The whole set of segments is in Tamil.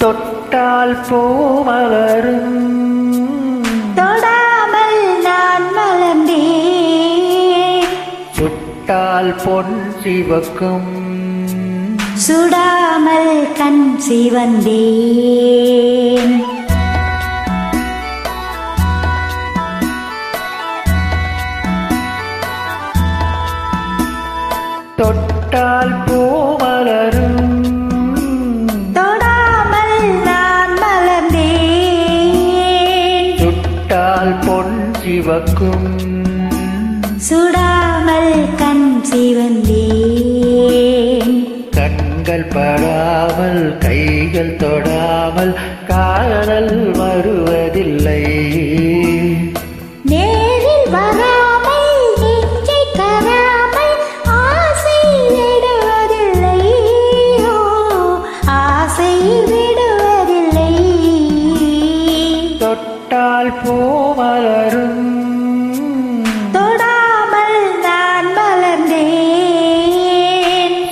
தொட்டால் பூமலரும் தொடாமல் நான் மலர்ந்தேன். சுட்டால் பொன் சிவக்கும் சுடாமல் கண் சிவந்தேன். தொட்டால் பூமலரும் தொடாமல் நான் மலர்ந்தேன். சுட்டால் பொன் சிவக்கும் சுடாமல் கண் சிவந்தேன். கண்கள் படாமல் கைகள் தொடாமல் காதல் வருவதில்லை. நேரில் வராமல் நெஞ்சை கராமல் ஆசை விடுவதில்லை. ஓ, ஆசை விடுவதில்லை. தொட்டால் பூமலரும் தொடாமல் நான் மலர்ந்தேன்.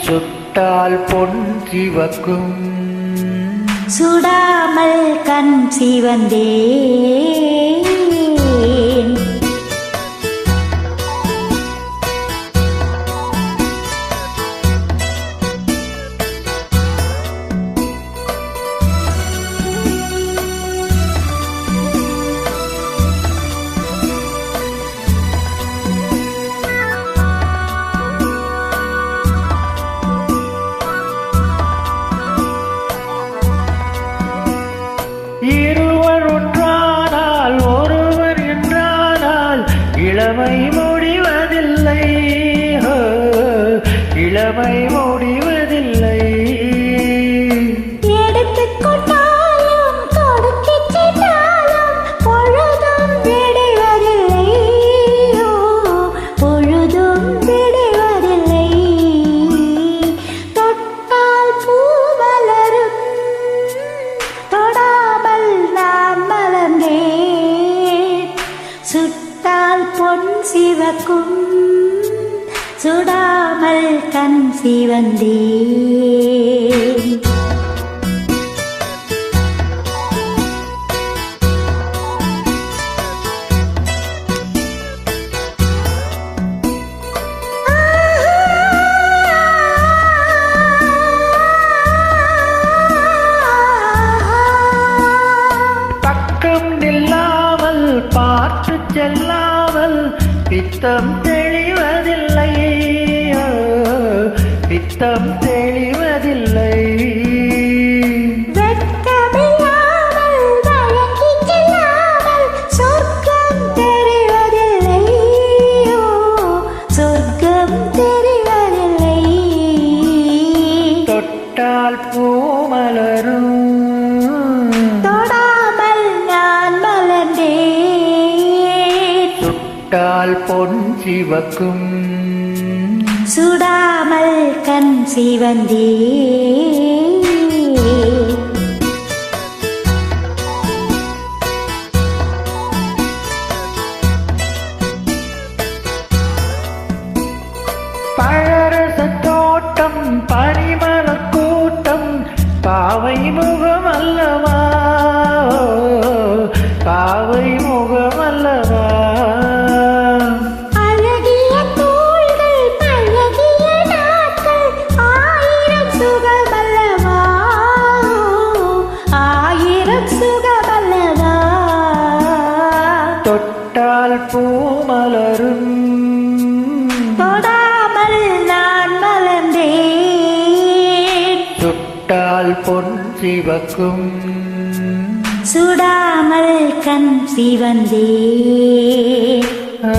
சுட்டால் பொன் சிவக்கும் சுடாமல் கண் சிவந்தேன். இருவர் ஒன்றானால் ஒருவர் என்றானால் இளமை முடிவதில்லை. இளமை முடிவதில்லை. எடுத்துக்கொண்டாலும் கொடுத்துச் சென்றாலும் பொழுதும் விடுவதில்லை. ஓ, பொழுதும் விடுவதில்லை. தொட்டால் பூ மலரும் தொடாமல் நான் மலர்ந்தேன். சுட்டால் பொன் சிவக்கும் சுடாமல் கண் சிவந்தேன். பக்கம் நில்லாமல் பார்த்து செல்லாமல் பித்தம் தெளிவதில்லை. பித்தம் தெளிவதில்லை. வெட்கமில்லாமல் வழங்கிச் செல்லாமல் சொர்க்கம் தெரிவதில்லை. ஓ, சொர்க்கம் தெரிவதில்லை. தொட்டால் பூமலரும் தொடாமல் நான் மலர்ந்தேன். சுட்டால் பொன் சிவக்கும் சுடாமல் கண் சிவந்தேன். பழரச தோட்டம் பனிமலர் கூட்டம் பாவை முகம் அல்லவா. பாவை முகம் அல்லவா. அழகிய தோள்கள் பழகிய நாட்கள் ஆயிரம் சுகமல்லவா. ஆயிரம் சுகமல்லவா. தொட்டால் பூமலரும் தொடாமல் நான் மலர்ந்தேன். சுட்டால் பொன் சிவக்கும் சுடாமல் கண் சிவந்தேன். ஆ